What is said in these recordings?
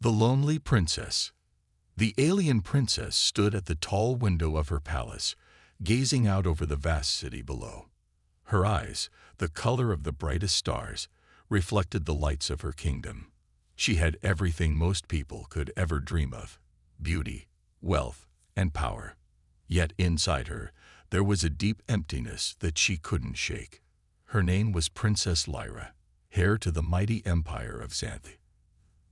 The Lonely Princess. The alien princess stood at the tall window of her palace, gazing out over the vast city below. Her eyes, the color of the brightest stars, reflected the lights of her kingdom. She had everything most people could ever dream of: beauty, wealth, and power. Yet inside her, there was a deep emptiness that she couldn't shake. Her name was Princess Lyra, heir to the mighty empire of Xanthi.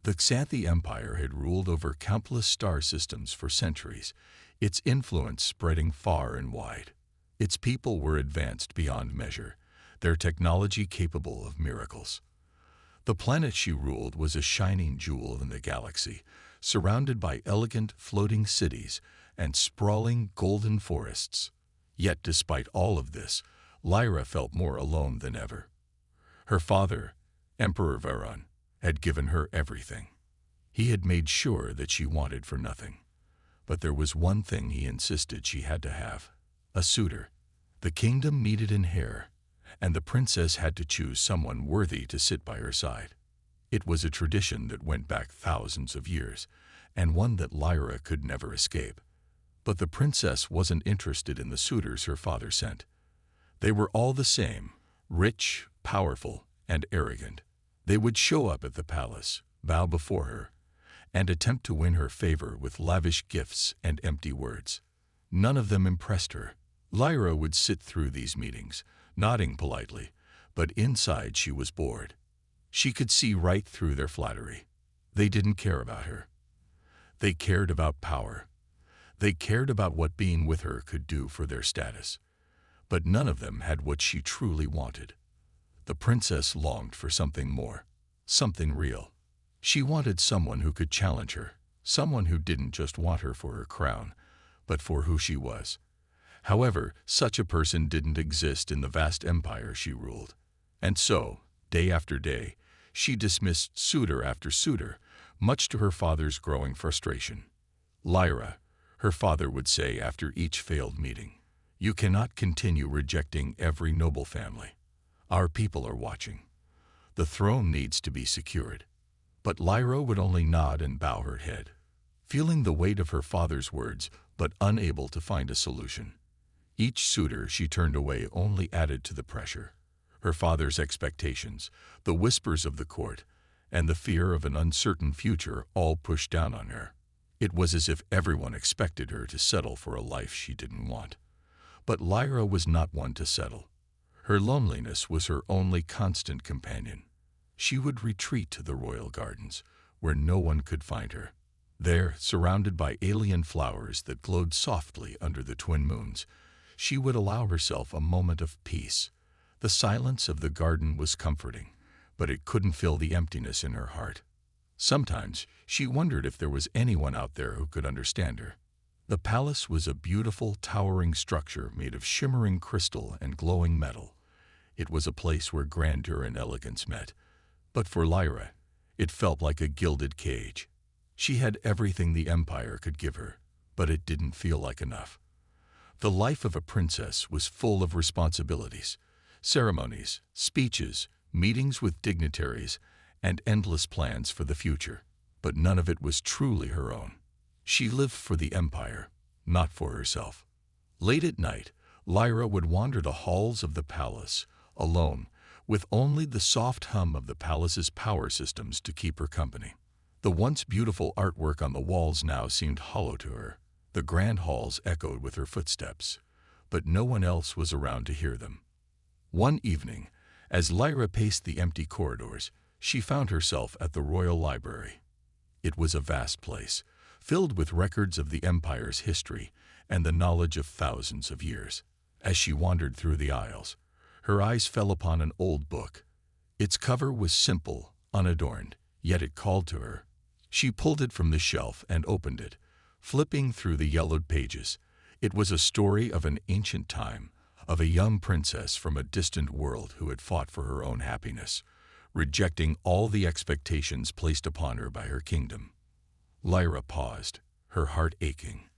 The Xanthi Empire had ruled over countless star systems for centuries, its influence spreading far and wide. Its people were advanced beyond measure, their technology capable of miracles. The planet she ruled was a shining jewel in the galaxy, surrounded by elegant floating cities and sprawling golden forests. Yet despite all of this, Lyra felt more alone than ever. Her father, Emperor Varon, had given her everything. He had made sure that she wanted for nothing. But there was one thing he insisted she had to have: a suitor. The kingdom needed an heir, and the princess had to choose someone worthy to sit by her side. It was a tradition that went back thousands of years, and one that Lyra could never escape. But the princess wasn't interested in the suitors her father sent. They were all the same: rich, powerful, and arrogant. They would show up at the palace, bow before her, and attempt to win her favor with lavish gifts and empty words. None of them impressed her. Lyra would sit through these meetings, nodding politely, but inside she was bored. She could see right through their flattery. They didn't care about her. They cared about power. They cared about what being with her could do for their status. But none of them had what she truly wanted. The princess longed for something more, something real. She wanted someone who could challenge her, someone who didn't just want her for her crown, but for who she was. However, such a person didn't exist in the vast empire she ruled. And so, day after day, she dismissed suitor after suitor, much to her father's growing frustration. "Lyra," her father would say after each failed meeting, "you cannot continue rejecting every noble family. Our people are watching. The throne needs to be secured." But Lyra would only nod and bow her head, feeling the weight of her father's words, but unable to find a solution. Each suitor she turned away only added to the pressure. Her father's expectations, the whispers of the court, and the fear of an uncertain future all pushed down on her. It was as if everyone expected her to settle for a life she didn't want. But Lyra was not one to settle. Her loneliness was her only constant companion. She would retreat to the royal gardens, where no one could find her. There, surrounded by alien flowers that glowed softly under the twin moons, she would allow herself a moment of peace. The silence of the garden was comforting, but it couldn't fill the emptiness in her heart. Sometimes she wondered if there was anyone out there who could understand her. The palace was a beautiful, towering structure made of shimmering crystal and glowing metal. It was a place where grandeur and elegance met. But for Lyra, it felt like a gilded cage. She had everything the empire could give her, but it didn't feel like enough. The life of a princess was full of responsibilities: ceremonies, speeches, meetings with dignitaries, and endless plans for the future. But none of it was truly her own. She lived for the empire, not for herself. Late at night, Lyra would wander the halls of the palace, alone, with only the soft hum of the palace's power systems to keep her company. The once beautiful artwork on the walls now seemed hollow to her. The grand halls echoed with her footsteps, but no one else was around to hear them. One evening, as Lyra paced the empty corridors, she found herself at the royal library. It was a vast place, filled with records of the empire's history and the knowledge of thousands of years. As she wandered through the aisles, her eyes fell upon an old book. Its cover was simple, unadorned, yet it called to her. She pulled it from the shelf and opened it, flipping through the yellowed pages. It was a story of an ancient time, of a young princess from a distant world who had fought for her own happiness, rejecting all the expectations placed upon her by her kingdom. Lyra paused, her heart aching.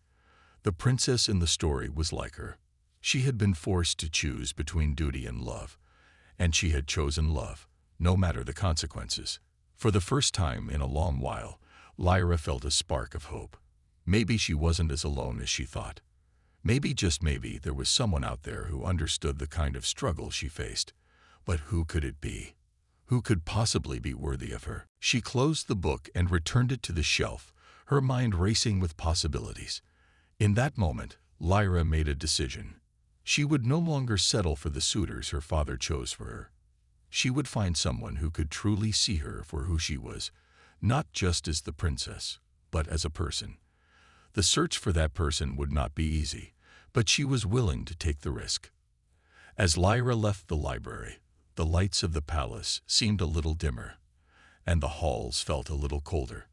The princess in the story was like her. She had been forced to choose between duty and love, and she had chosen love, no matter the consequences. For the first time in a long while, Lyra felt a spark of hope. Maybe she wasn't as alone as she thought. Maybe, just maybe, there was someone out there who understood the kind of struggle she faced. But who could it be? Who could possibly be worthy of her? She closed the book and returned it to the shelf, her mind racing with possibilities. In that moment, Lyra made a decision. She would no longer settle for the suitors her father chose for her. She would find someone who could truly see her for who she was, not just as the princess, but as a person. The search for that person would not be easy, but she was willing to take the risk. As Lyra left the library, the lights of the palace seemed a little dimmer, and the halls felt a little colder.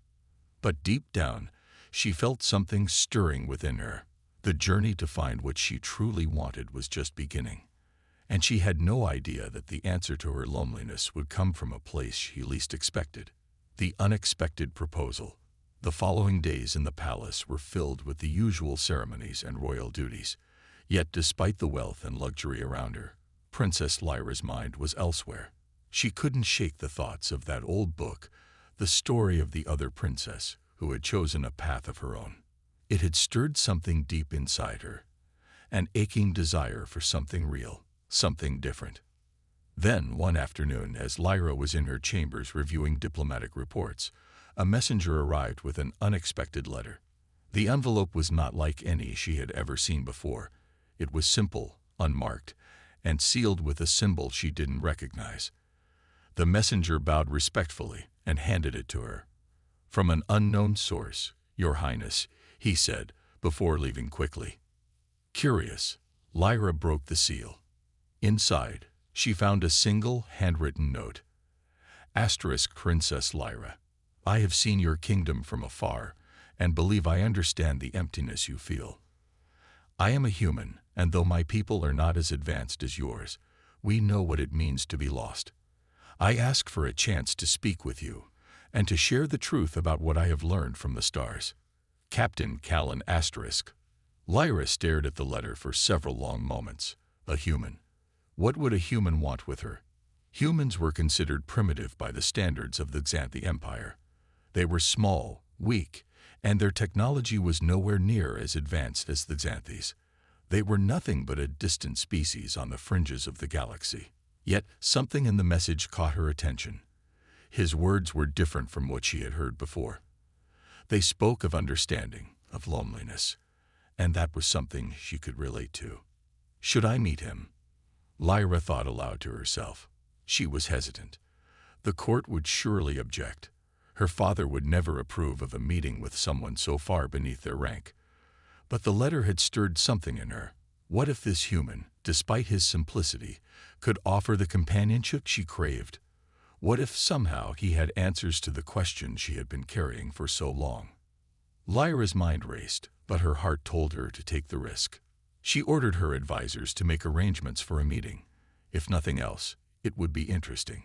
But deep down, she felt something stirring within her. The journey to find what she truly wanted was just beginning, and she had no idea that the answer to her loneliness would come from a place she least expected. The unexpected proposal. The following days in the palace were filled with the usual ceremonies and royal duties. Yet despite the wealth and luxury around her, Princess Lyra's mind was elsewhere. She couldn't shake the thoughts of that old book, the story of the other princess who had chosen a path of her own. It had stirred something deep inside her, an aching desire for something real, something different. Then, one afternoon, as Lyra was in her chambers reviewing diplomatic reports, a messenger arrived with an unexpected letter. The envelope was not like any she had ever seen before. It was simple, unmarked, and sealed with a symbol she didn't recognize. The messenger bowed respectfully and handed it to her. "From an unknown source, Your Highness," he said, before leaving quickly. Curious, Lyra broke the seal. Inside, she found a single handwritten note. Asterisk Princess Lyra, I have seen your kingdom from afar, and believe I understand the emptiness you feel. I am a human, and though my people are not as advanced as yours, we know what it means to be lost. I ask for a chance to speak with you, and to share the truth about what I have learned from the stars. Captain Callan Asterisk. Lyra stared at the letter for several long moments. A human. What would a human want with her? Humans were considered primitive by the standards of the Xanthi Empire. They were small, weak, and their technology was nowhere near as advanced as the Xanthis. They were nothing but a distant species on the fringes of the galaxy. Yet something in the message caught her attention. His words were different from what she had heard before. They spoke of understanding, of loneliness, and that was something she could relate to. Should I meet him? Lyra thought aloud to herself. She was hesitant. The court would surely object. Her father would never approve of a meeting with someone so far beneath their rank. But the letter had stirred something in her. What if this human, despite his simplicity, could offer the companionship she craved? What if somehow he had answers to the questions she had been carrying for so long? Lyra's mind raced, but her heart told her to take the risk. She ordered her advisors to make arrangements for a meeting. If nothing else, it would be interesting.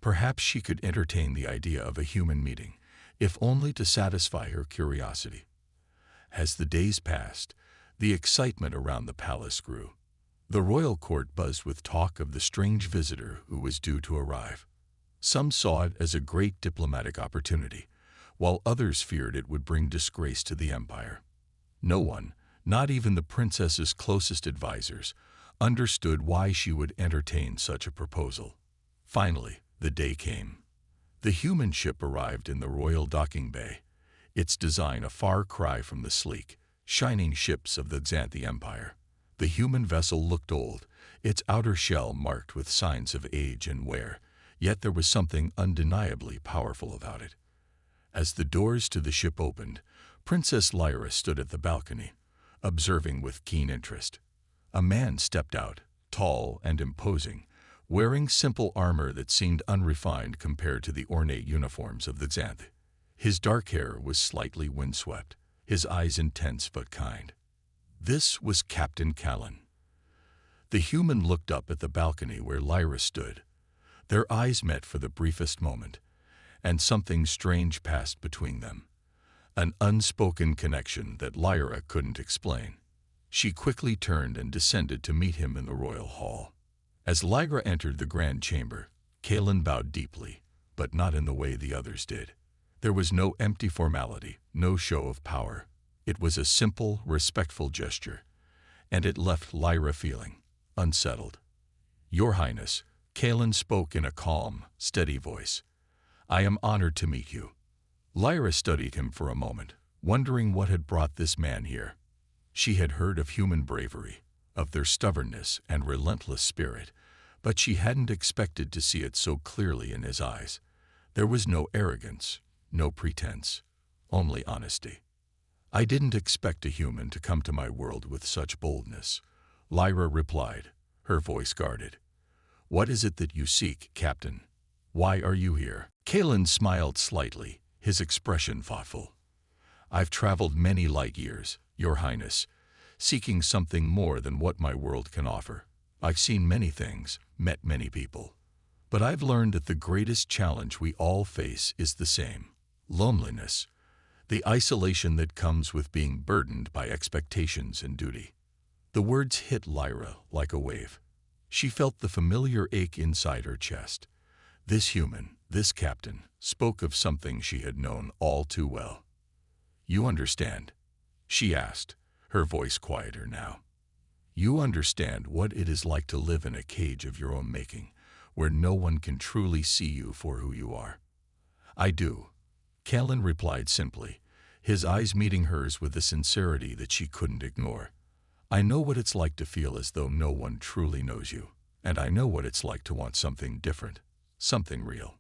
Perhaps she could entertain the idea of a human meeting, if only to satisfy her curiosity. As the days passed, the excitement around the palace grew. The royal court buzzed with talk of the strange visitor who was due to arrive. Some saw it as a great diplomatic opportunity, while others feared it would bring disgrace to the empire. No one, not even the princess's closest advisors, understood why she would entertain such a proposal. Finally, the day came. The human ship arrived in the royal docking bay, its design a far cry from the sleek, shining ships of the Xanthi Empire. The human vessel looked old, its outer shell marked with signs of age and wear, yet there was something undeniably powerful about it. As the doors to the ship opened, Princess Lyra stood at the balcony, observing with keen interest. A man stepped out, tall and imposing, wearing simple armor that seemed unrefined compared to the ornate uniforms of the Xanthi. His dark hair was slightly windswept, his eyes intense but kind. This was Captain Callan. The human looked up at the balcony where Lyra stood. Their eyes met for the briefest moment, and something strange passed between them. An unspoken connection that Lyra couldn't explain. She quickly turned and descended to meet him in the royal hall. As Lyra entered the grand chamber, Callan bowed deeply, but not in the way the others did. There was no empty formality, no show of power. It was a simple, respectful gesture, and it left Lyra feeling unsettled. "Your Highness," Kalen spoke in a calm, steady voice. "I am honored to meet you." Lyra studied him for a moment, wondering what had brought this man here. She had heard of human bravery, of their stubbornness and relentless spirit, but she hadn't expected to see it so clearly in his eyes. There was no arrogance, no pretense, only honesty. "I didn't expect a human to come to my world with such boldness," Lyra replied, her voice guarded. "What is it that you seek, Captain? Why are you here?" Kalen smiled slightly, his expression thoughtful. "I've traveled many light years, Your Highness, seeking something more than what my world can offer. I've seen many things, met many people. But I've learned that the greatest challenge we all face is the same: loneliness, the isolation that comes with being burdened by expectations and duty." The words hit Lyra like a wave. She felt the familiar ache inside her chest. This human, this captain, spoke of something she had known all too well. "You understand?" she asked, her voice quieter now. "You understand what it is like to live in a cage of your own making, where no one can truly see you for who you are?" "I do," Kalen replied simply, his eyes meeting hers with a sincerity that she couldn't ignore. "I know what it's like to feel as though no one truly knows you, and I know what it's like to want something different, something real."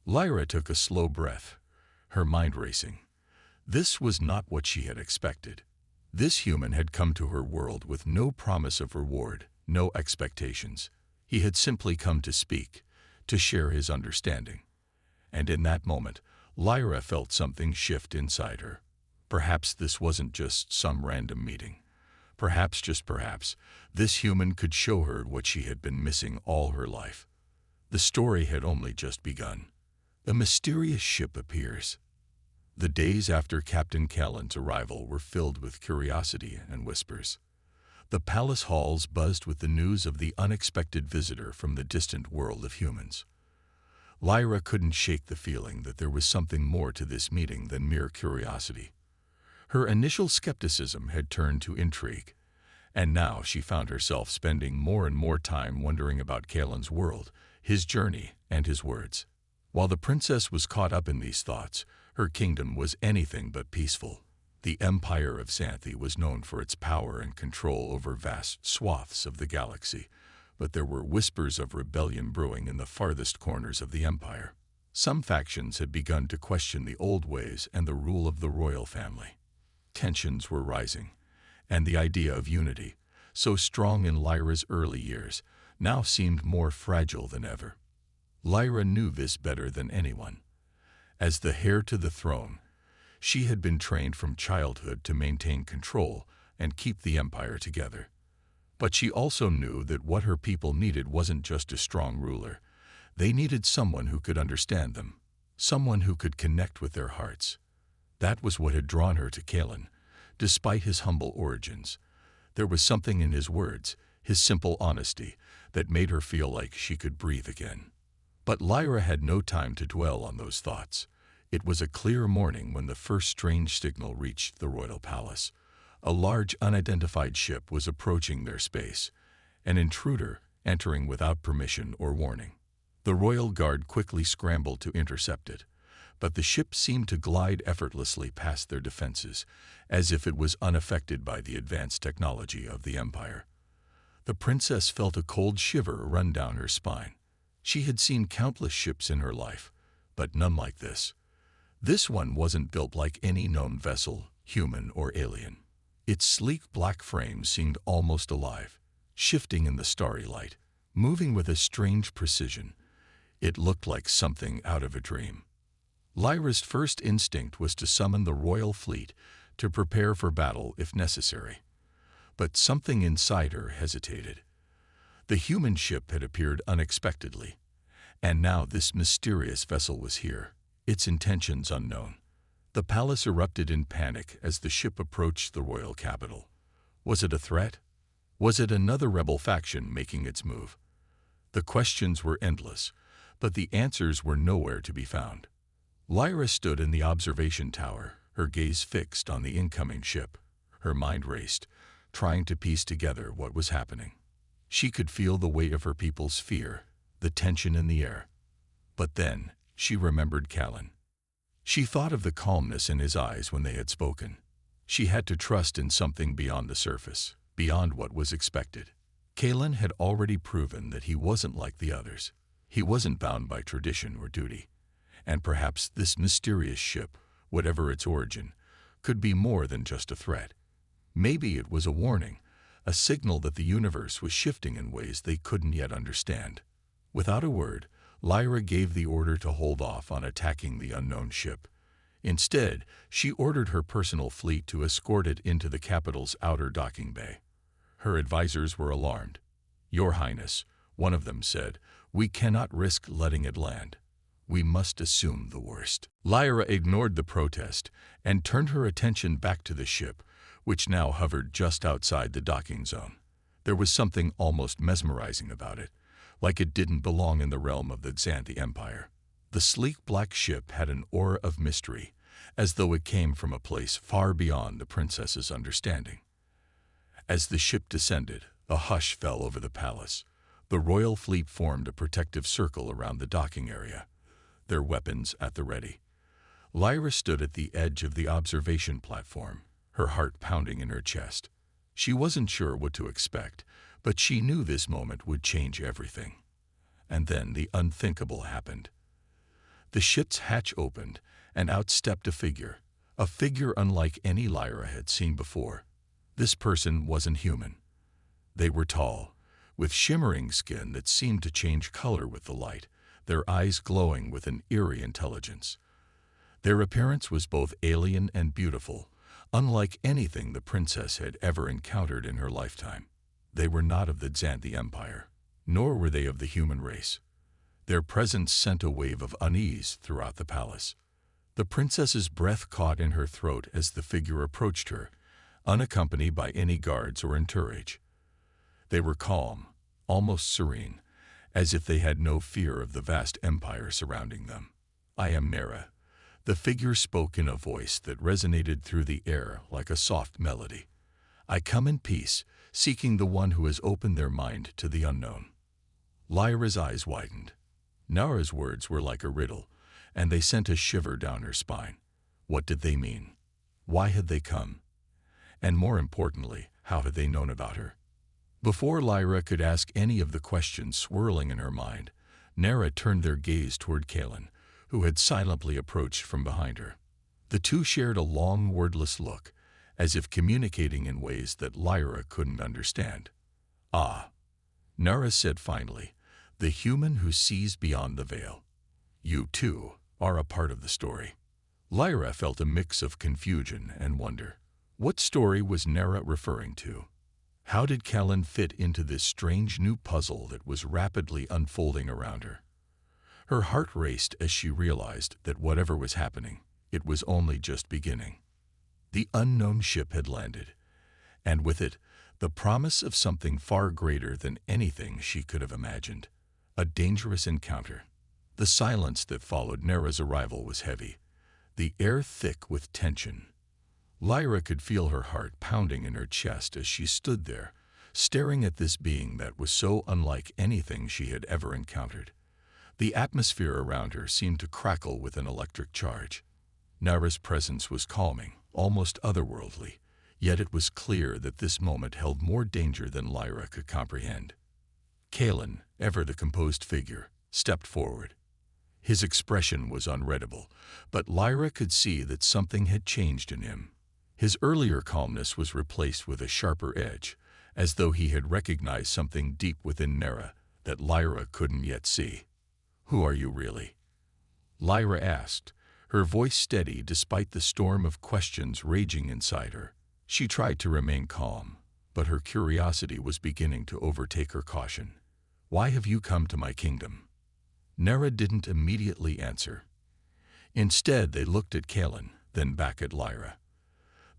Lyra took a slow breath, her mind racing. This was not what she had expected. This human had come to her world with no promise of reward, no expectations. He had simply come to speak, to share his understanding. And in that moment, Lyra felt something shift inside her. Perhaps this wasn't just some random meeting. Perhaps, just perhaps, this human could show her what she had been missing all her life. The story had only just begun. A mysterious ship appears. The days after Captain Callan's arrival were filled with curiosity and whispers. The palace halls buzzed with the news of the unexpected visitor from the distant world of humans. Lyra couldn't shake the feeling that there was something more to this meeting than mere curiosity. Her initial skepticism had turned to intrigue, and now she found herself spending more and more time wondering about Callan's world, his journey, and his words. While the princess was caught up in these thoughts, her kingdom was anything but peaceful. The Empire of Xanthi was known for its power and control over vast swaths of the galaxy, but there were whispers of rebellion brewing in the farthest corners of the empire. Some factions had begun to question the old ways and the rule of the royal family. Tensions were rising, and the idea of unity, so strong in Lyra's early years, now seemed more fragile than ever. Lyra knew this better than anyone. As the heir to the throne, she had been trained from childhood to maintain control and keep the empire together. But she also knew that what her people needed wasn't just a strong ruler. They needed someone who could understand them, someone who could connect with their hearts. That was what had drawn her to Callan, despite his humble origins. There was something in his words, his simple honesty, that made her feel like she could breathe again. But Lyra had no time to dwell on those thoughts. It was a clear morning when the first strange signal reached the royal palace. A large unidentified ship was approaching their space, an intruder entering without permission or warning. The royal guard quickly scrambled to intercept it, but the ship seemed to glide effortlessly past their defenses, as if it was unaffected by the advanced technology of the empire. The princess felt a cold shiver run down her spine. She had seen countless ships in her life, but none like this. This one wasn't built like any known vessel, human or alien. Its sleek black frame seemed almost alive, shifting in the starry light, moving with a strange precision. It looked like something out of a dream. Lyra's first instinct was to summon the royal fleet to prepare for battle if necessary. But something inside her hesitated. The human ship had appeared unexpectedly, and now this mysterious vessel was here, its intentions unknown. The palace erupted in panic as the ship approached the royal capital. Was it a threat? Was it another rebel faction making its move? The questions were endless, but the answers were nowhere to be found. Lyra stood in the observation tower, her gaze fixed on the incoming ship. Her mind raced, trying to piece together what was happening. She could feel the weight of her people's fear, the tension in the air. But then, she remembered Callan. She thought of the calmness in his eyes when they had spoken. She had to trust in something beyond the surface, beyond what was expected. Callan had already proven that he wasn't like the others. He wasn't bound by tradition or duty. And perhaps this mysterious ship, whatever its origin, could be more than just a threat. Maybe it was a warning, a signal that the universe was shifting in ways they couldn't yet understand. Without a word, Lyra gave the order to hold off on attacking the unknown ship. Instead, she ordered her personal fleet to escort it into the capital's outer docking bay. Her advisors were alarmed. "Your Highness," one of them said, "we cannot risk letting it land. We must assume the worst." Lyra ignored the protest and turned her attention back to the ship, which now hovered just outside the docking zone. There was something almost mesmerizing about it, like it didn't belong in the realm of the Xanthi Empire. The sleek black ship had an aura of mystery, as though it came from a place far beyond the princess's understanding. As the ship descended, a hush fell over the palace. The royal fleet formed a protective circle around the docking area, their weapons at the ready. Lyra stood at the edge of the observation platform, her heart pounding in her chest. She wasn't sure what to expect, but she knew this moment would change everything. And then the unthinkable happened. The ship's hatch opened, and out stepped a figure unlike any Lyra had seen before. This person wasn't human. They were tall, with shimmering skin that seemed to change color with the light, their eyes glowing with an eerie intelligence. Their appearance was both alien and beautiful, unlike anything the princess had ever encountered in her lifetime. They were not of the Xanthi Empire, nor were they of the human race. Their presence sent a wave of unease throughout the palace. The princess's breath caught in her throat as the figure approached her, unaccompanied by any guards or entourage. They were calm, almost serene, as if they had no fear of the vast empire surrounding them. "I am Nera." The figure spoke in a voice that resonated through the air like a soft melody. "I come in peace, seeking the one who has opened their mind to the unknown." Lyra's eyes widened. Nara's words were like a riddle, and they sent a shiver down her spine. What did they mean? Why had they come? And more importantly, how had they known about her? Before Lyra could ask any of the questions swirling in her mind, Nara turned their gaze toward Callan, who had silently approached from behind her. The two shared a long, wordless look, as if communicating in ways that Lyra couldn't understand. "Ah," Nara said finally, "the human who sees beyond the veil. You, too, are a part of the story." Lyra felt a mix of confusion and wonder. What story was Nara referring to? How did Callan fit into this strange new puzzle that was rapidly unfolding around her? Her heart raced as she realized that whatever was happening, it was only just beginning. The unknown ship had landed, and with it, the promise of something far greater than anything she could have imagined. A dangerous encounter. The silence that followed Nera's arrival was heavy, the air thick with tension. Lyra could feel her heart pounding in her chest as she stood there, staring at this being that was so unlike anything she had ever encountered. The atmosphere around her seemed to crackle with an electric charge. Nera's presence was calming, almost otherworldly, yet it was clear that this moment held more danger than Lyra could comprehend. Callan, ever the composed figure, stepped forward. His expression was unreadable, but Lyra could see that something had changed in him. His earlier calmness was replaced with a sharper edge, as though he had recognized something deep within Nera that Lyra couldn't yet see. "Who are you really?" Lyra asked, her voice steady despite the storm of questions raging inside her. She tried to remain calm, but her curiosity was beginning to overtake her caution. "Why have you come to my kingdom?" Nera didn't immediately answer. Instead, they looked at Callan, then back at Lyra.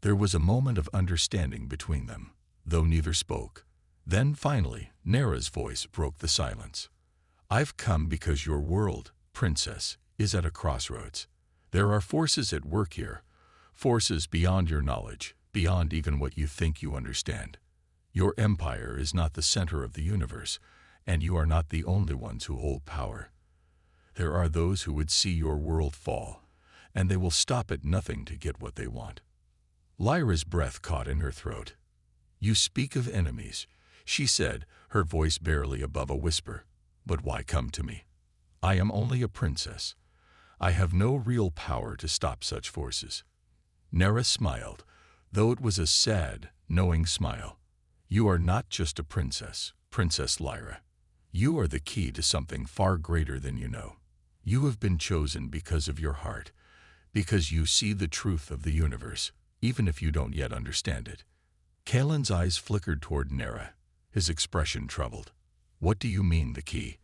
There was a moment of understanding between them, though neither spoke. Then finally, Nera's voice broke the silence. "I've come because your world, princess, is at a crossroads. There are forces at work here, forces beyond your knowledge, beyond even what you think you understand. Your empire is not the center of the universe, and you are not the only ones who hold power. There are those who would see your world fall, and they will stop at nothing to get what they want. Lyra's breath caught in her throat. You speak of enemies, she said, her voice barely above a whisper. But why come to me? I am only a princess. I have no real power to stop such forces. Nera smiled, though it was a sad, knowing smile. You are not just a princess, Princess Lyra. You are the key to something far greater than you know. You have been chosen because of your heart, because you see the truth of the universe, even if you don't yet understand it. Kalen's eyes flickered toward Nera, his expression troubled. What do you mean, the key?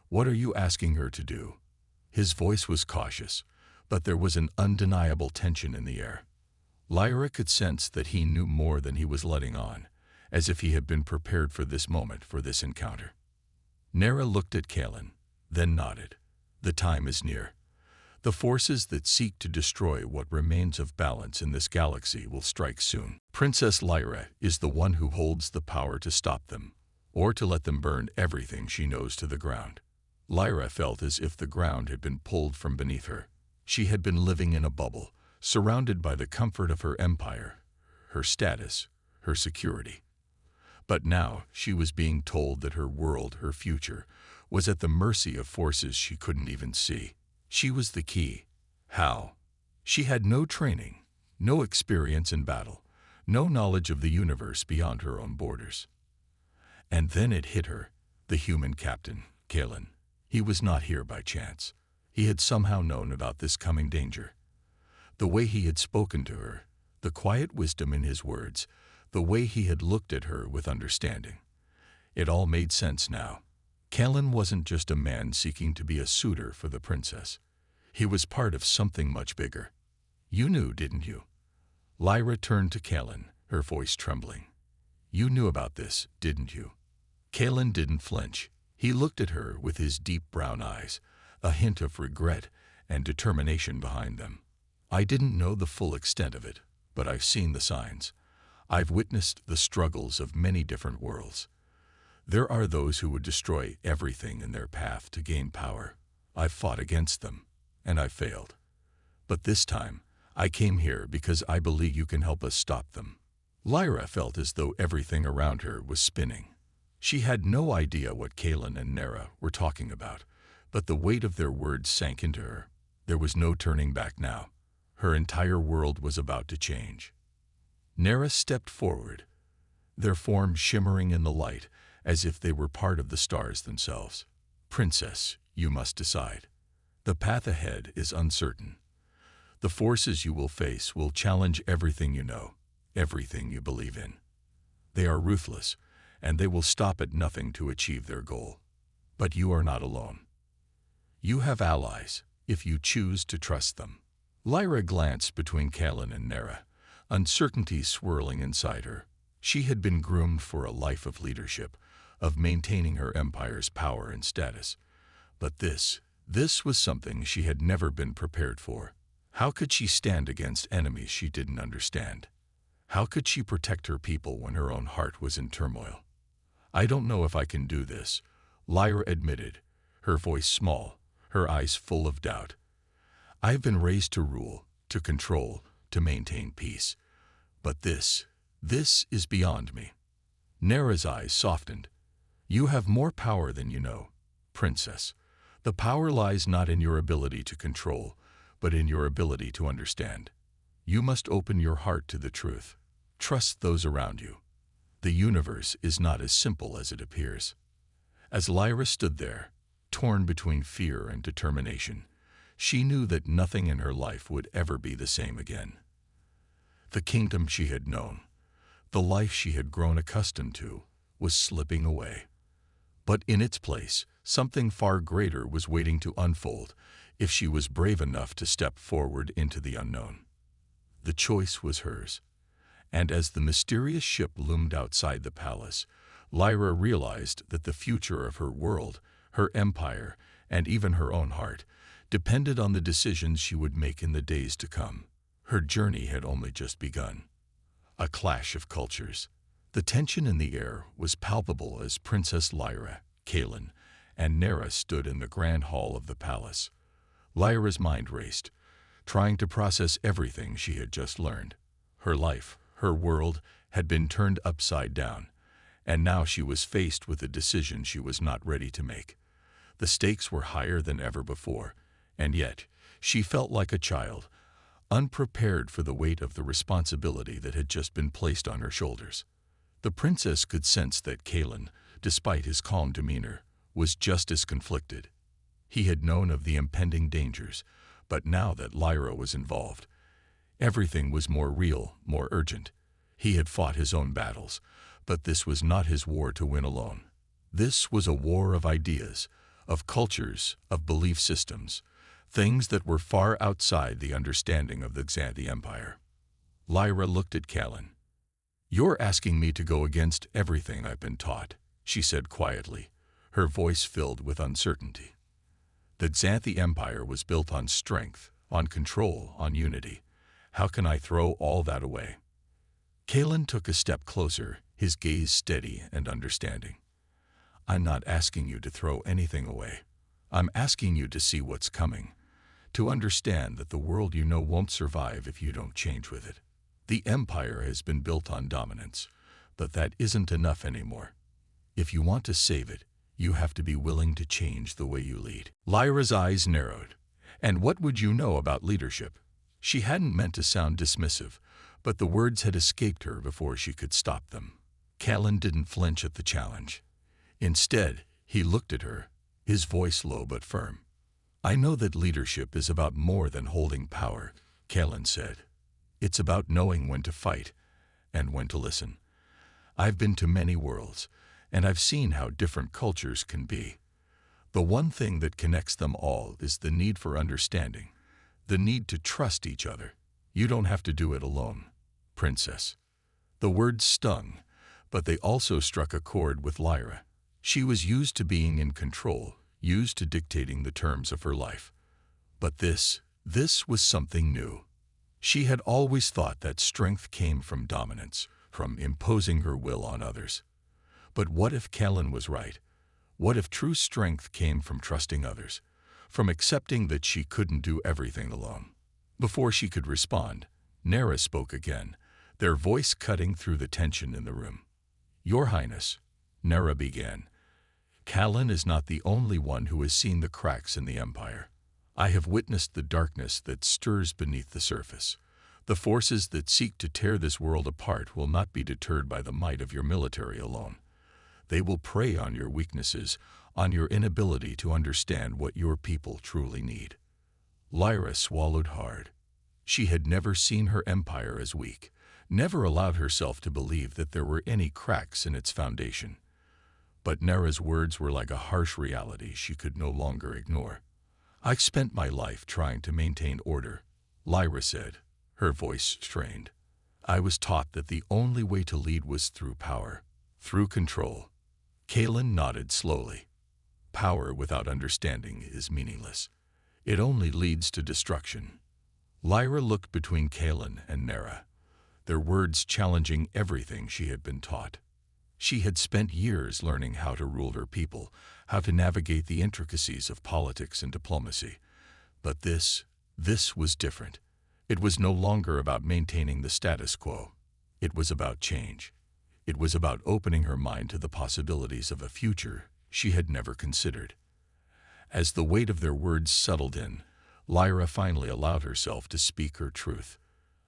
What are you asking her to do? His voice was cautious, but there was an undeniable tension in the air. Lyra could sense that he knew more than he was letting on, as if he had been prepared for this moment, for this encounter. Nera looked at Kalen, then nodded. The time is near. The forces that seek to destroy what remains of balance in this galaxy will strike soon. Princess Lyra is the one who holds the power to stop them, or to let them burn everything she knows to the ground. Lyra felt as if the ground had been pulled from beneath her. She had been living in a bubble, surrounded by the comfort of her empire, her status, her security. But now she was being told that her world, her future, was at the mercy of forces she couldn't even see. She was the key. How? She had no training, no experience in battle, no knowledge of the universe beyond her own borders. And then it hit her, the human captain, Kalen. He was not here by chance. He had somehow known about this coming danger. The way he had spoken to her, the quiet wisdom in his words, the way he had looked at her with understanding. It all made sense now. Kalen wasn't just a man seeking to be a suitor for the princess. He was part of something much bigger. You knew, didn't you? Lyra turned to Kalen, her voice trembling. You knew about this, didn't you? Kalen didn't flinch. He looked at her with his deep brown eyes, a hint of regret and determination behind them. I didn't know the full extent of it, but I've seen the signs. I've witnessed the struggles of many different worlds. There are those who would destroy everything in their path to gain power. I've fought against them, and I've failed. But this time, I came here because I believe you can help us stop them. Lyra felt as though everything around her was spinning. She had no idea what Kalen and Nera were talking about, but the weight of their words sank into her. There was no turning back now. Her entire world was about to change. Nera stepped forward, their forms shimmering in the light, as if they were part of the stars themselves. Princess, you must decide. The path ahead is uncertain. The forces you will face will challenge everything you know, everything you believe in. They are ruthless, and they will stop at nothing to achieve their goal. But you are not alone. You have allies, if you choose to trust them. Lyra glanced between Kalen and Nera, uncertainty swirling inside her. She had been groomed for a life of leadership, of maintaining her empire's power and status. But this was something she had never been prepared for. How could she stand against enemies she didn't understand? How could she protect her people when her own heart was in turmoil? I don't know if I can do this, Lyra admitted, her voice small, her eyes full of doubt. I've been raised to rule, to control, to maintain peace. But this is beyond me. Nera's eyes softened. You have more power than you know, Princess. The power lies not in your ability to control, but in your ability to understand. You must open your heart to the truth. Trust those around you. The universe is not as simple as it appears. As Lyra stood there, torn between fear and determination, she knew that nothing in her life would ever be the same again. The kingdom she had known, the life she had grown accustomed to, was slipping away. But in its place, something far greater was waiting to unfold if she was brave enough to step forward into the unknown. The choice was hers. And as the mysterious ship loomed outside the palace, Lyra realized that the future of her world, her empire, and even her own heart depended on the decisions she would make in the days to come. Her journey had only just begun. A clash of cultures. The tension in the air was palpable as Princess Lyra, Kaelin, and Nera stood in the grand hall of the palace. Lyra's mind raced, trying to process everything she had just learned. Her life, her world, had been turned upside down, and now she was faced with a decision she was not ready to make. The stakes were higher than ever before, and yet she felt like a child, unprepared for the weight of the responsibility that had just been placed on her shoulders. The princess could sense that Kaelin, despite his calm demeanor, was just as conflicted. He had known of the impending dangers, but now that Lyra was involved, everything was more real, more urgent. He had fought his own battles, but this was not his war to win alone. This was a war of ideas, of cultures, of belief systems, things that were far outside the understanding of the Xanthi Empire. Lyra looked at Kaelin. "You're asking me to go against everything I've been taught," she said quietly, her voice filled with uncertainty. The Xanthi Empire was built on strength, on control, on unity. How can I throw all that away? Kaelin took a step closer, his gaze steady and understanding. "I'm not asking you to throw anything away. I'm asking you to see what's coming, to understand that the world you know won't survive if you don't change with it. The Empire has been built on dominance, but that isn't enough anymore. If you want to save it, you have to be willing to change the way you lead." Lyra's eyes narrowed. And what would you know about leadership? She hadn't meant to sound dismissive, but the words had escaped her before she could stop them. Kaelin didn't flinch at the challenge. Instead, he looked at her, his voice low but firm. "I know that leadership is about more than holding power," Kaelin said. "It's about knowing when to fight and when to listen. I've been to many worlds, and I've seen how different cultures can be. The one thing that connects them all is the need for understanding, the need to trust each other. You don't have to do it alone, princess." The words stung, but they also struck a chord with Lyra. She was used to being in control, used to dictating the terms of her life. But this was something new. She had always thought that strength came from dominance, from imposing her will on others. But what if Kaelin was right? What if true strength came from trusting others, from accepting that she couldn't do everything alone? Before she could respond, Nera spoke again, their voice cutting through the tension in the room. "Your Highness," Nera began, "Kaelin is not the only one who has seen the cracks in the Empire. I have witnessed the darkness that stirs beneath the surface. The forces that seek to tear this world apart will not be deterred by the might of your military alone. They will prey on your weaknesses, on your inability to understand what your people truly need." Lyra swallowed hard. She had never seen her empire as weak, never allowed herself to believe that there were any cracks in its foundation. But Nera's words were like a harsh reality she could no longer ignore. "I've spent my life trying to maintain order," Lyra said, her voice strained. "I was taught that the only way to lead was through power, through control." Kaelin nodded slowly. "Power without understanding is meaningless. It only leads to destruction." Lyra looked between Kaelin and Nera, their words challenging everything she had been taught. She had spent years learning how to rule her people, how to navigate the intricacies of politics and diplomacy. But this was different. It was no longer about maintaining the status quo. It was about change. It was about opening her mind to the possibilities of a future she had never considered. As the weight of their words settled in, Lyra finally allowed herself to speak her truth.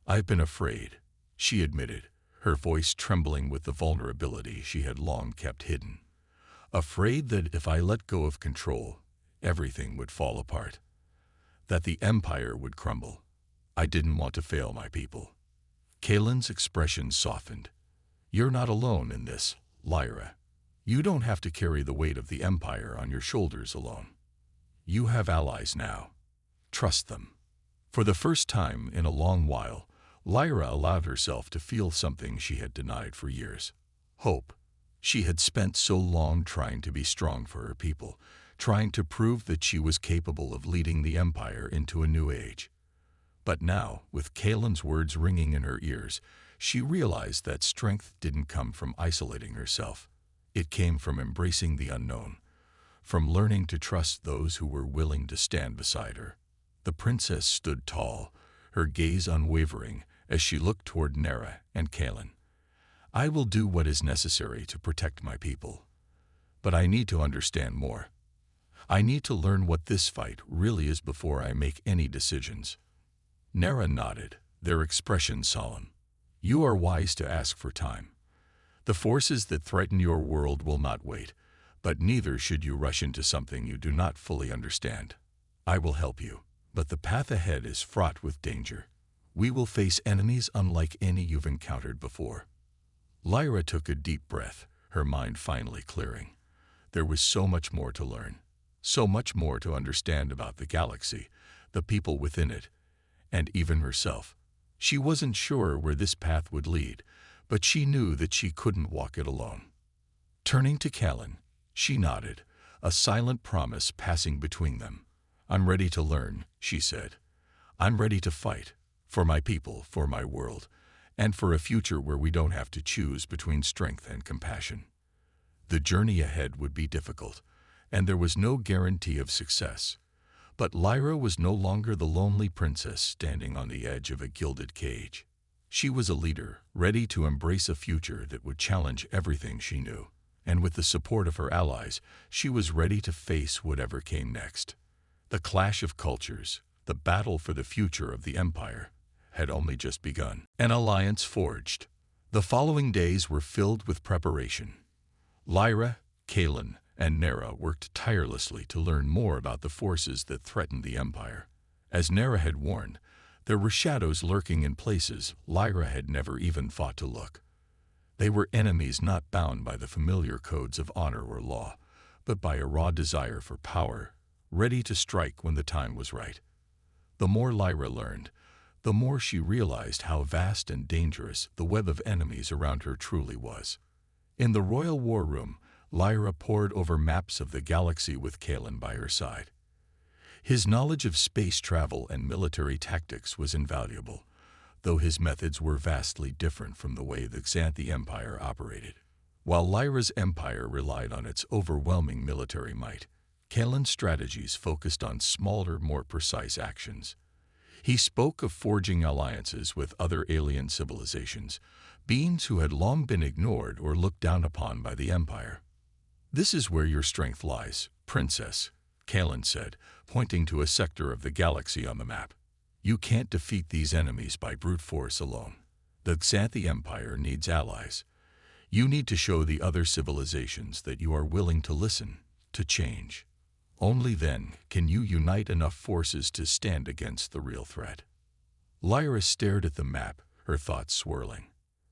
"I've been afraid," she admitted, her voice trembling with the vulnerability she had long kept hidden. "Afraid that if I let go of control, everything would fall apart, that the Empire would crumble. I didn't want to fail my people." Kaelin's expression softened. "You're not alone in this, Lyra. You don't have to carry the weight of the Empire on your shoulders alone. You have allies now. Trust them." For the first time in a long while, Lyra allowed herself to feel something she had denied for years. Hope. She had spent so long trying to be strong for her people, trying to prove that she was capable of leading the Empire into a new age. But now, with Kaelin's words ringing in her ears, she realized that strength didn't come from isolating herself. It came from embracing the unknown, from learning to trust those who were willing to stand beside her. The princess stood tall, her gaze unwavering, as she looked toward Nera and Kaelin. "I will do what is necessary to protect my people. But I need to understand more. I need to learn what this fight really is before I make any decisions." Nera nodded, their expression solemn. "You are wise to ask for time. The forces that threaten your world will not wait, but neither should you rush into something you do not fully understand. I will help you, but the path ahead is fraught with danger. We will face enemies unlike any you've encountered before." Lyra took a deep breath, her mind finally clearing. There was so much more to learn, so much more to understand about the galaxy, the people within it, and even herself. She wasn't sure where this path would lead, but she knew that she couldn't walk it alone. Turning to Kaelin, she nodded, a silent promise passing between them. "I'm ready to learn," she said. "I'm ready to fight, for my people, for my world, and for a future where we don't have to choose between strength and compassion." The journey ahead would be difficult, and there was no guarantee of success. But Lyra was no longer the lonely princess standing on the edge of a gilded cage. She was a leader, ready to embrace a future that would challenge everything she knew. And with the support of her allies, she was ready to face whatever came next. The clash of cultures, the battle for the future of the Empire, had only just begun. An alliance forged. The following days were filled with preparation. Lyra, Kaelin, and Nera worked tirelessly to learn more about the forces that threatened the Empire. As Nera had warned, there were shadows lurking in places Lyra had never even thought to look. They were enemies not bound by the familiar codes of honor or law, but by a raw desire for power, ready to strike when the time was right. The more Lyra learned, the more she realized how vast and dangerous the web of enemies around her truly was. In the royal war room, Lyra pored over maps of the galaxy with Kaelin by her side. His knowledge of space travel and military tactics was invaluable, though his methods were vastly different from the way the Xanthi Empire operated. While Lyra's empire relied on its overwhelming military might, Kaelin's strategies focused on smaller, more precise actions. He spoke of forging alliances with other alien civilizations, beings who had long been ignored or looked down upon by the Empire. "This is where your strength lies, Princess," Kaelin said, pointing to a sector of the galaxy on the map. "You can't defeat these enemies by brute force alone. The Xanthi Empire needs allies. You need to show the other civilizations that you are willing to listen, to change. Only then can you unite enough forces to stand against the real threat." Lyra stared at the map, her thoughts swirling.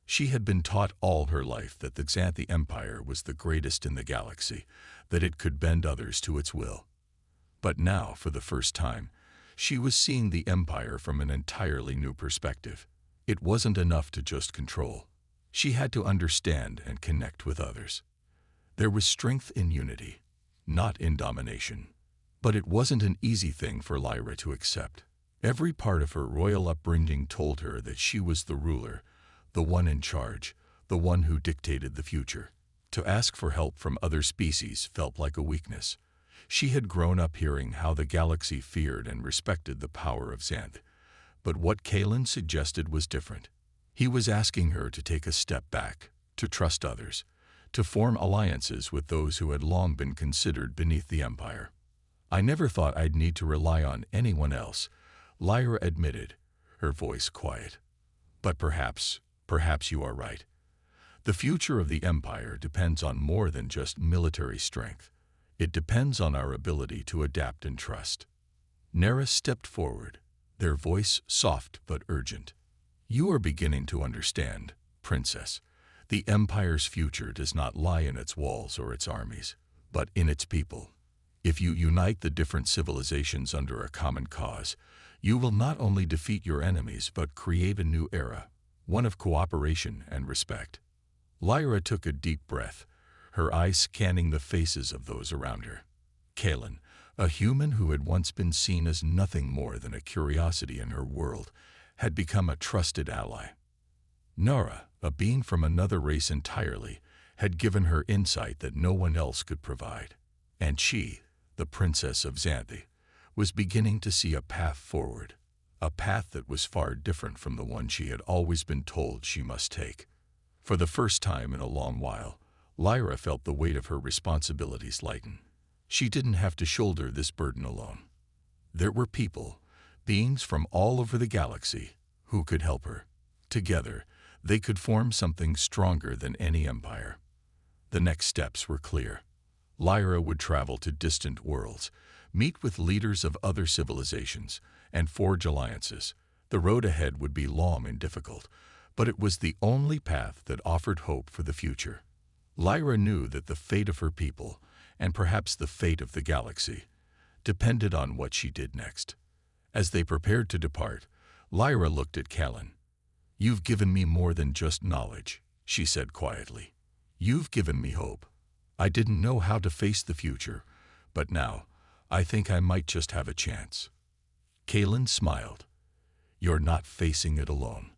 She had been taught all her life that the Xanthi Empire was the greatest in the galaxy, that it could bend others to its will. But now, for the first time, she was seeing the Empire from an entirely new perspective. It wasn't enough to just control. She had to understand and connect with others. There was strength in unity, not in domination. But it wasn't an easy thing for Lyra to accept. Every part of her royal upbringing told her that she was the ruler, the one in charge, the one who dictated the future. To ask for help from other species felt like a weakness. She had grown up hearing how the galaxy feared and respected the power of Xanth. But what Kaelin suggested was different. He was asking her to take a step back, to trust others, to form alliances with those who had long been considered beneath the Empire. "I never thought I'd need to rely on anyone else," Lyra admitted, her voice quiet. "But perhaps you are right. The future of the Empire depends on more than just military strength. It depends on our ability to adapt and trust." Nera stepped forward, their voice soft but urgent. "You are beginning to understand, Princess. The Empire's future does not lie in its walls or its armies, but in its people. If you unite the different civilizations under a common cause, you will not only defeat your enemies but create a new era, one of cooperation and respect." Lyra took a deep breath, her eyes scanning the faces of those around her. Kalen, a human who had once been seen as nothing more than a curiosity in her world, had become a trusted ally. Nara, a being from another race entirely, had given her insight that no one else could provide. And she, the princess of Xanthi, was beginning to see a path forward, a path that was far different from the one she had always been told she must take. For the first time in a long while, Lyra felt the weight of her responsibilities lighten. She didn't have to shoulder this burden alone. There were people, beings from all over the galaxy, who could help her. Together, they could form something stronger than any empire. The next steps were clear. Lyra would travel to distant worlds, meet with leaders of other civilizations, and forge alliances. The road ahead would be long and difficult, but it was the only path that offered hope for the future. Lyra knew that the fate of her people, and perhaps the fate of the galaxy, depended on what she did next. As they prepared to depart, Lyra looked at Kalen. "You've given me more than just knowledge," she said quietly. "You've given me hope. I didn't know how to face the future, but now I think I might just have a chance." Kalen smiled. "You're not facing it alone.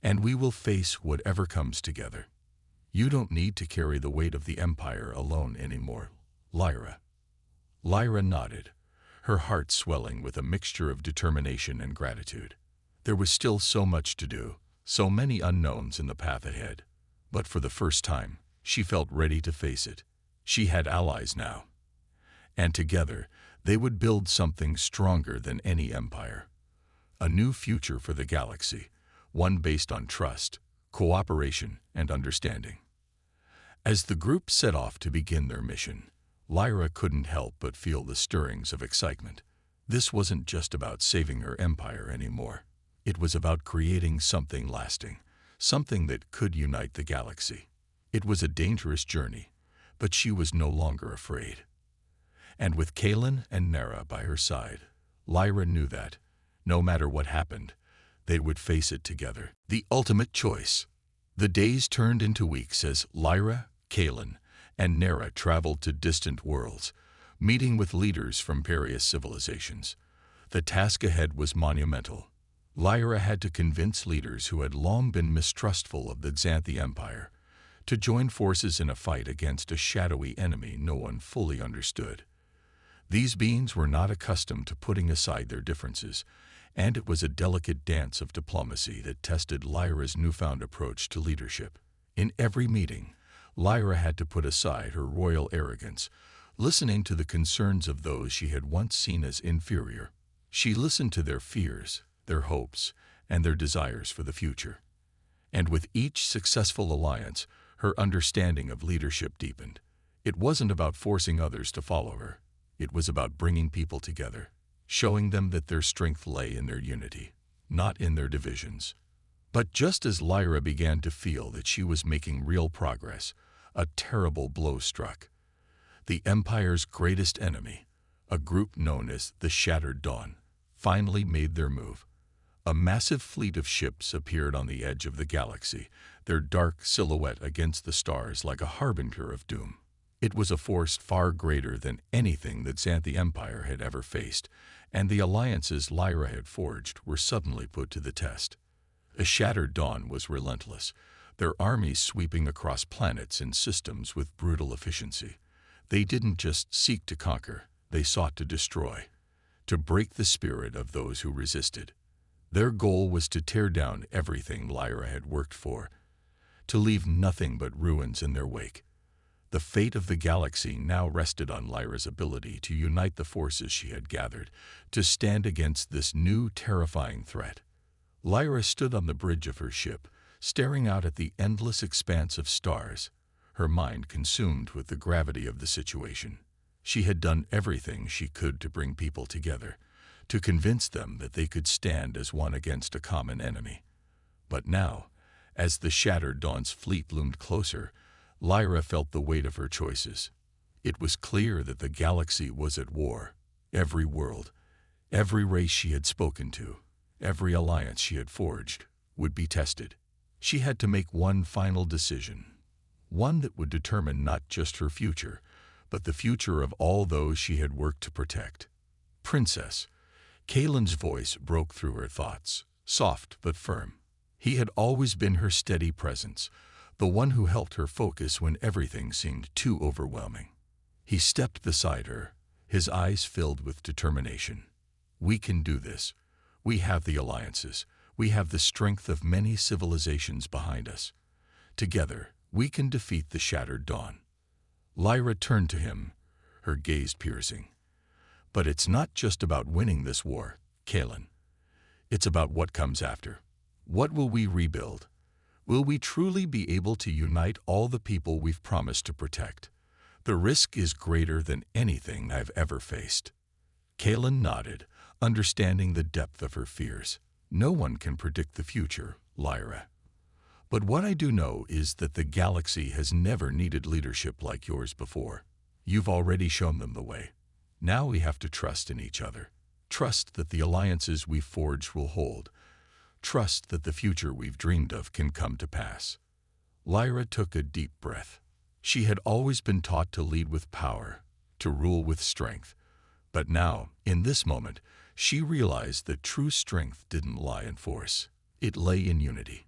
And we will face whatever comes together. You don't need to carry the weight of the Empire alone anymore, Lyra." Lyra nodded, her heart swelling with a mixture of determination and gratitude. There was still so much to do, so many unknowns in the path ahead. But for the first time, she felt ready to face it. She had allies now. And together, they would build something stronger than any empire. A new future for the galaxy, one based on trust, cooperation, and understanding. As the group set off to begin their mission, Lyra couldn't help but feel the stirrings of excitement. This wasn't just about saving her empire anymore. It was about creating something lasting, something that could unite the galaxy. It was a dangerous journey, but she was no longer afraid. And with Kalen and Nara by her side, Lyra knew that, no matter what happened, they would face it together. The ultimate choice. The days turned into weeks as Lyra, Kalen, and Nara traveled to distant worlds, meeting with leaders from various civilizations. The task ahead was monumental. Lyra had to convince leaders who had long been mistrustful of the Xanthi Empire to join forces in a fight against a shadowy enemy no one fully understood. These beings were not accustomed to putting aside their differences, and it was a delicate dance of diplomacy that tested Lyra's newfound approach to leadership. In every meeting, Lyra had to put aside her royal arrogance, listening to the concerns of those she had once seen as inferior. She listened to their fears, their hopes, and their desires for the future. And with each successful alliance, her understanding of leadership deepened. It wasn't about forcing others to follow her. It was about bringing people together, showing them that their strength lay in their unity, not in their divisions. But just as Lyra began to feel that she was making real progress, a terrible blow struck. The Empire's greatest enemy, a group known as the Shattered Dawn, finally made their move. A massive fleet of ships appeared on the edge of the galaxy, their dark silhouette against the stars like a harbinger of doom. It was a force far greater than anything that Xanthi Empire had ever faced, and the alliances Lyra had forged were suddenly put to the test. A Shattered Dawn was relentless, their armies sweeping across planets and systems with brutal efficiency. They didn't just seek to conquer, they sought to destroy, to break the spirit of those who resisted. Their goal was to tear down everything Lyra had worked for, to leave nothing but ruins in their wake. The fate of the galaxy now rested on Lyra's ability to unite the forces she had gathered, to stand against this new, terrifying threat. Lyra stood on the bridge of her ship, staring out at the endless expanse of stars, her mind consumed with the gravity of the situation. She had done everything she could to bring people together, to convince them that they could stand as one against a common enemy. But now, as the Shattered Dawn's fleet loomed closer, Lyra felt the weight of her choices. It was clear that the galaxy was at war. Every world, every race she had spoken to, every alliance she had forged, would be tested. She had to make one final decision, one that would determine not just her future, but the future of all those she had worked to protect. Princess, Kalen's voice broke through her thoughts, soft but firm. He had always been her steady presence, the one who helped her focus when everything seemed too overwhelming. He stepped beside her, his eyes filled with determination. We can do this. We have the alliances. We have the strength of many civilizations behind us. Together, we can defeat the Shattered Dawn. Lyra turned to him, her gaze piercing. But it's not just about winning this war, Kalen. It's about what comes after. What will we rebuild? Will we truly be able to unite all the people we've promised to protect? The risk is greater than anything I've ever faced. Kalen nodded, understanding the depth of her fears. No one can predict the future, Lyra. But what I do know is that the galaxy has never needed leadership like yours before. You've already shown them the way. Now we have to trust in each other. Trust that the alliances we've forged will hold. Trust that the future we've dreamed of can come to pass. Lyra took a deep breath. She had always been taught to lead with power, to rule with strength. But now, in this moment, she realized that true strength didn't lie in force. It lay in unity.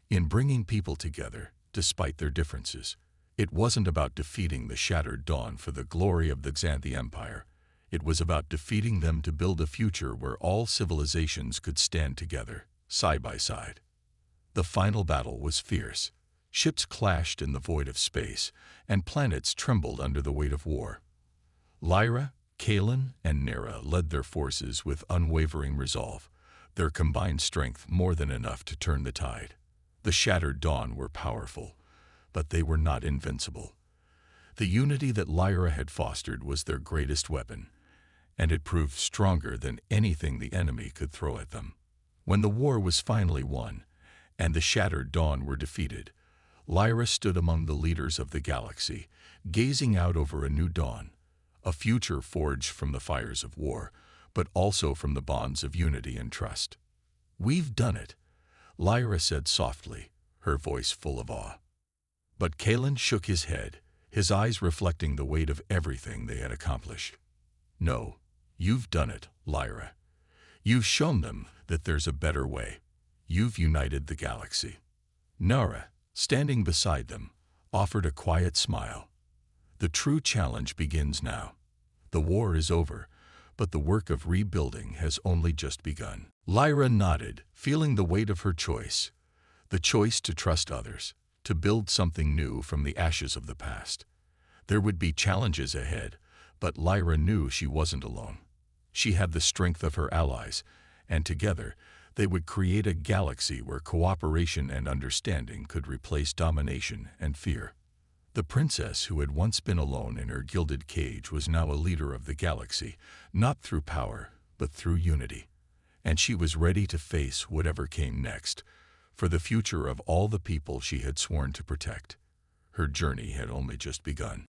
In bringing people together, despite their differences. It wasn't about defeating the Shattered Dawn for the glory of the Xanthi Empire. It was about defeating them to build a future where all civilizations could stand together, side by side. The final battle was fierce. Ships clashed in the void of space, and planets trembled under the weight of war. Lyra, Kalen, and Nera led their forces with unwavering resolve, their combined strength more than enough to turn the tide. The Shattered Dawn were powerful, but they were not invincible. The unity that Lyra had fostered was their greatest weapon, and it proved stronger than anything the enemy could throw at them. When the war was finally won, and the Shattered Dawn were defeated, Lyra stood among the leaders of the galaxy, gazing out over a new dawn, a future forged from the fires of war, but also from the bonds of unity and trust. "We've done it," Lyra said softly, her voice full of awe. But Kalen shook his head, his eyes reflecting the weight of everything they had accomplished. "No, you've done it, Lyra. You've shown them that there's a better way. You've united the galaxy." Nara, standing beside them, offered a quiet smile. "The true challenge begins now. The war is over, but the work of rebuilding has only just begun." Lyra nodded, feeling the weight of her choice. The choice to trust others, to build something new from the ashes of the past. There would be challenges ahead, but Lyra knew she wasn't alone. She had the strength of her allies, and together they would create a galaxy where cooperation and understanding could replace domination and fear. The princess who had once been alone in her gilded cage was now a leader of the galaxy, not through power, but through unity. And she was ready to face whatever came next, for the future of all the people she had sworn to protect. Her journey had only just begun.